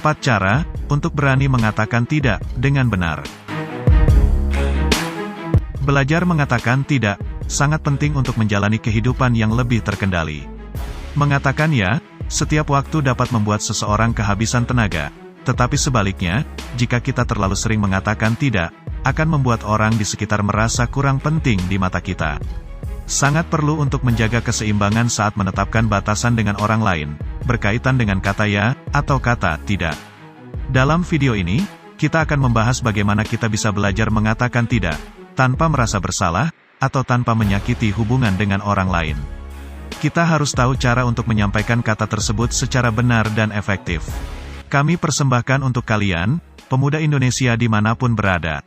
4 cara untuk berani mengatakan tidak dengan benar. Belajar mengatakan tidak sangat penting untuk menjalani kehidupan yang lebih terkendali. Mengatakan ya setiap waktu dapat membuat seseorang kehabisan tenaga, tetapi sebaliknya, jika kita terlalu sering mengatakan tidak, akan membuat orang di sekitar merasa kurang penting di mata kita. Sangat perlu untuk menjaga keseimbangan saat menetapkan batasan dengan orang lain, berkaitan dengan kata ya atau kata tidak. Dalam video ini, kita akan membahas bagaimana kita bisa belajar mengatakan tidak, tanpa merasa bersalah, atau tanpa menyakiti hubungan dengan orang lain. Kita harus tahu cara untuk menyampaikan kata tersebut secara benar dan efektif. Kami persembahkan untuk kalian, pemuda Indonesia dimanapun berada.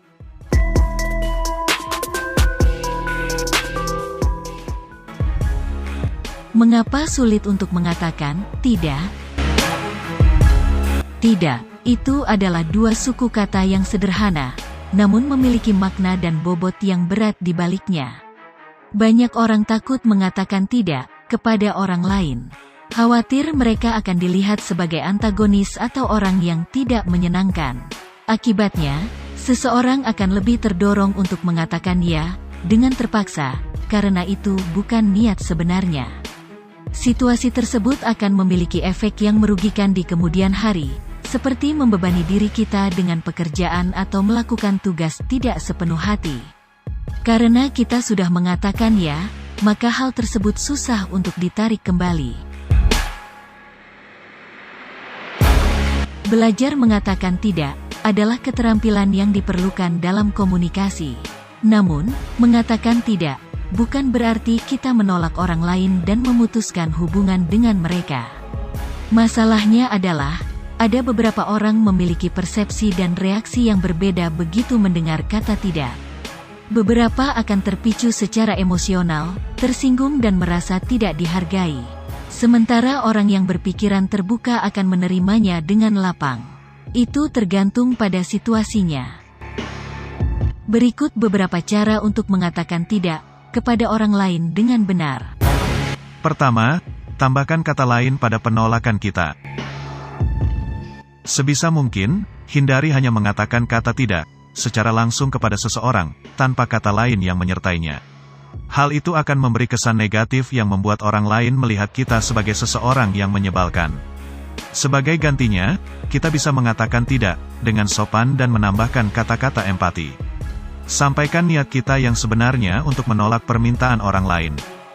Mengapa sulit untuk mengatakan tidak? Tidak, itu adalah dua suku kata yang sederhana, namun memiliki makna dan bobot yang berat di baliknya. Banyak orang takut mengatakan tidak kepada orang lain. Khawatir mereka akan dilihat sebagai antagonis atau orang yang tidak menyenangkan. Akibatnya, seseorang akan lebih terdorong untuk mengatakan ya dengan terpaksa, karena itu bukan niat sebenarnya. Situasi tersebut akan memiliki efek yang merugikan di kemudian hari, seperti membebani diri kita dengan pekerjaan atau melakukan tugas tidak sepenuh hati. Karena kita sudah mengatakan ya, maka hal tersebut susah untuk ditarik kembali. Belajar mengatakan tidak adalah keterampilan yang diperlukan dalam komunikasi. Namun, mengatakan tidak bukan berarti kita menolak orang lain dan memutuskan hubungan dengan mereka. Masalahnya adalah, ada beberapa orang memiliki persepsi dan reaksi yang berbeda begitu mendengar kata tidak. Beberapa akan terpicu secara emosional, tersinggung dan merasa tidak dihargai. Sementara orang yang berpikiran terbuka akan menerimanya dengan lapang. Itu tergantung pada situasinya. Berikut beberapa cara untuk mengatakan tidak kepada orang lain dengan benar. Pertama, tambahkan kata lain pada penolakan kita. Sebisa mungkin, hindari hanya mengatakan kata tidak secara langsung kepada seseorang, tanpa kata lain yang menyertainya. Hal itu akan memberi kesan negatif yang membuat orang lain melihat kita sebagai seseorang yang menyebalkan. Sebagai gantinya, kita bisa mengatakan tidak dengan sopan dan menambahkan kata-kata empati. Sampaikan niat kita yang sebenarnya untuk menolak permintaan orang lain.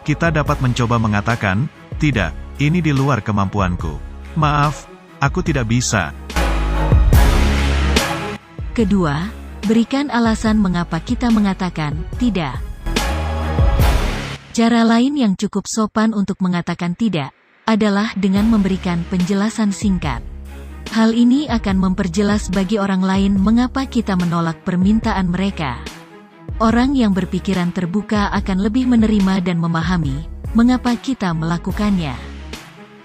Kita dapat mencoba mengatakan, tidak, ini di luar kemampuanku. Maaf, aku tidak bisa. Kedua, berikan alasan mengapa kita mengatakan tidak. Cara lain yang cukup sopan untuk mengatakan tidak adalah dengan memberikan penjelasan singkat. Hal ini akan memperjelas bagi orang lain mengapa kita menolak permintaan mereka. Orang yang berpikiran terbuka akan lebih menerima dan memahami mengapa kita melakukannya.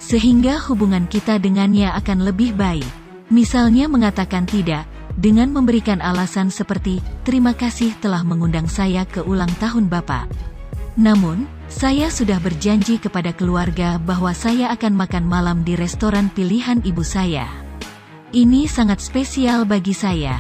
Sehingga hubungan kita dengannya akan lebih baik. Misalnya mengatakan tidak dengan memberikan alasan seperti, terima kasih telah mengundang saya ke ulang tahun Bapak. Namun, saya sudah berjanji kepada keluarga bahwa saya akan makan malam di restoran pilihan ibu saya. Ini sangat spesial bagi saya.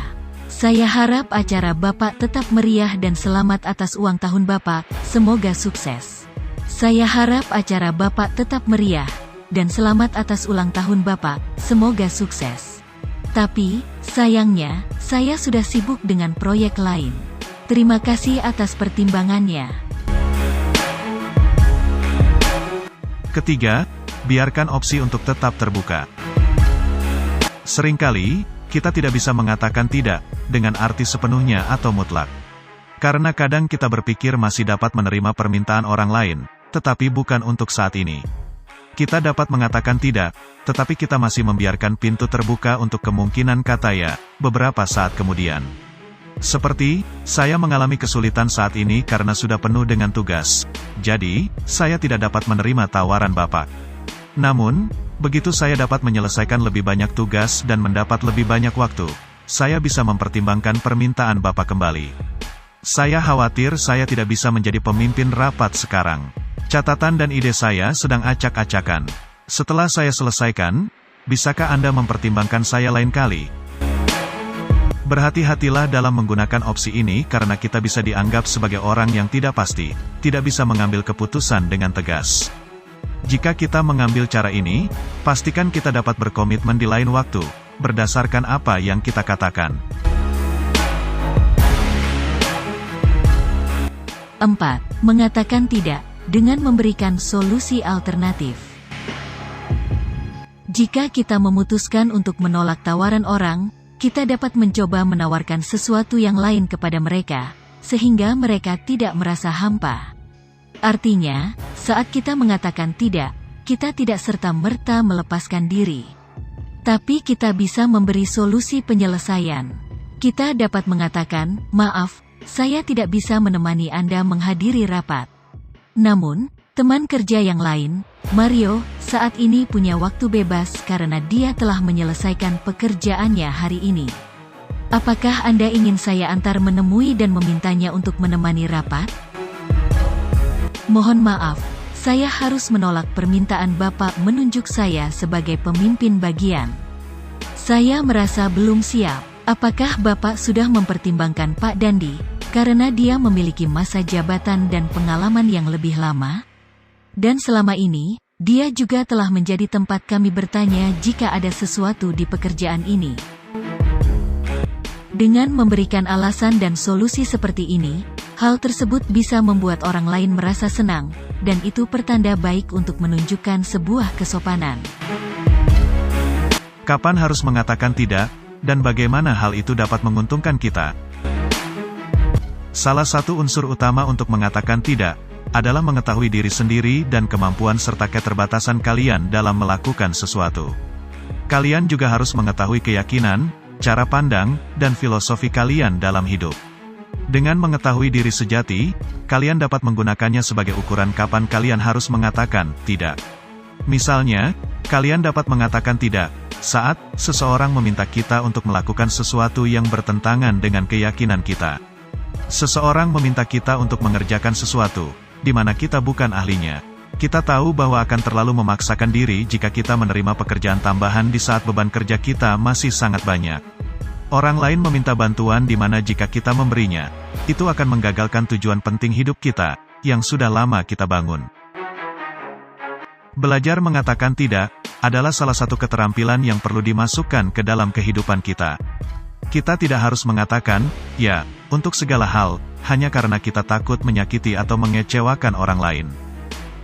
Saya harap acara Bapak tetap meriah dan selamat atas ulang tahun Bapak, semoga sukses. Saya harap acara Bapak tetap meriah dan selamat atas ulang tahun Bapak, semoga sukses. Tapi, sayangnya, saya sudah sibuk dengan proyek lain. Terima kasih atas pertimbangannya. Ketiga, biarkan opsi untuk tetap terbuka. Seringkali, kita tidak bisa mengatakan tidak, dengan arti sepenuhnya atau mutlak. Karena kadang kita berpikir masih dapat menerima permintaan orang lain, tetapi bukan untuk saat ini. Kita dapat mengatakan tidak, tetapi kita masih membiarkan pintu terbuka untuk kemungkinan kata ya, beberapa saat kemudian. Seperti, saya mengalami kesulitan saat ini karena sudah penuh dengan tugas. Jadi, saya tidak dapat menerima tawaran Bapak. Namun, begitu saya dapat menyelesaikan lebih banyak tugas dan mendapat lebih banyak waktu, saya bisa mempertimbangkan permintaan Bapak kembali. Saya khawatir saya tidak bisa menjadi pemimpin rapat sekarang. Catatan dan ide saya sedang acak-acakan. Setelah saya selesaikan, bisakah Anda mempertimbangkan saya lain kali? Berhati-hatilah dalam menggunakan opsi ini karena kita bisa dianggap sebagai orang yang tidak pasti, tidak bisa mengambil keputusan dengan tegas. Jika kita mengambil cara ini, pastikan kita dapat berkomitmen di lain waktu, berdasarkan apa yang kita katakan. 4. Mengatakan tidak, dengan memberikan solusi alternatif. Jika kita memutuskan untuk menolak tawaran orang, kita dapat mencoba menawarkan sesuatu yang lain kepada mereka, sehingga mereka tidak merasa hampa. Artinya, saat kita mengatakan tidak, kita tidak serta-merta melepaskan diri. Tapi kita bisa memberi solusi penyelesaian. Kita dapat mengatakan, maaf, saya tidak bisa menemani Anda menghadiri rapat. Namun, teman kerja yang lain, Mario, saat ini punya waktu bebas karena dia telah menyelesaikan pekerjaannya hari ini. Apakah Anda ingin saya antar menemui dan memintanya untuk menemani rapat? Mohon maaf, saya harus menolak permintaan Bapak menunjuk saya sebagai pemimpin bagian. Saya merasa belum siap. Apakah Bapak sudah mempertimbangkan Pak Dandi, karena dia memiliki masa jabatan dan pengalaman yang lebih lama? Dan selama ini, dia juga telah menjadi tempat kami bertanya jika ada sesuatu di pekerjaan ini. Dengan memberikan alasan dan solusi seperti ini, hal tersebut bisa membuat orang lain merasa senang, dan itu pertanda baik untuk menunjukkan sebuah kesopanan. Kapan harus mengatakan tidak, dan bagaimana hal itu dapat menguntungkan kita? Salah satu unsur utama untuk mengatakan tidak adalah mengetahui diri sendiri dan kemampuan serta keterbatasan kalian dalam melakukan sesuatu. Kalian juga harus mengetahui keyakinan, cara pandang, dan filosofi kalian dalam hidup. Dengan mengetahui diri sejati, kalian dapat menggunakannya sebagai ukuran kapan kalian harus mengatakan tidak. Misalnya, kalian dapat mengatakan tidak saat seseorang meminta kita untuk melakukan sesuatu yang bertentangan dengan keyakinan kita. Seseorang meminta kita untuk mengerjakan sesuatu di mana kita bukan ahlinya. Kita tahu bahwa akan terlalu memaksakan diri jika kita menerima pekerjaan tambahan di saat beban kerja kita masih sangat banyak. Orang lain meminta bantuan di mana jika kita memberinya, itu akan menggagalkan tujuan penting hidup kita, yang sudah lama kita bangun. Belajar mengatakan tidak, adalah salah satu keterampilan yang perlu dimasukkan ke dalam kehidupan kita. Kita tidak harus mengatakan, ya, untuk segala hal, hanya karena kita takut menyakiti atau mengecewakan orang lain.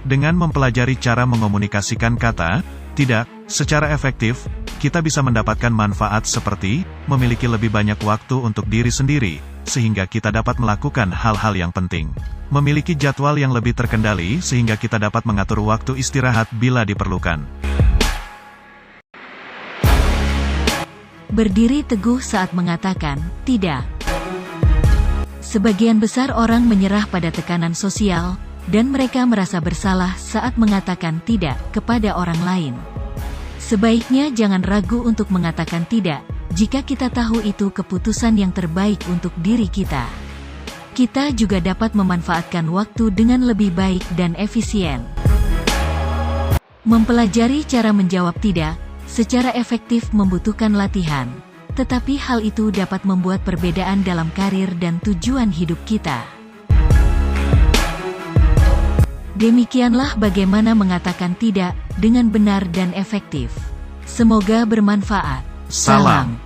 Dengan mempelajari cara mengomunikasikan kata tidak secara efektif, kita bisa mendapatkan manfaat seperti memiliki lebih banyak waktu untuk diri sendiri, sehingga kita dapat melakukan hal-hal yang penting. Memiliki jadwal yang lebih terkendali sehingga kita dapat mengatur waktu istirahat bila diperlukan. Berdiri teguh saat mengatakan tidak. Sebagian besar orang menyerah pada tekanan sosial, dan mereka merasa bersalah saat mengatakan tidak kepada orang lain. Sebaiknya jangan ragu untuk mengatakan tidak, jika kita tahu itu keputusan yang terbaik untuk diri kita. Kita juga dapat memanfaatkan waktu dengan lebih baik dan efisien. Mempelajari cara menjawab tidak secara efektif membutuhkan latihan, tetapi hal itu dapat membuat perbedaan dalam karir dan tujuan hidup kita. Demikianlah bagaimana mengatakan tidak dengan benar dan efektif. Semoga bermanfaat. Salam.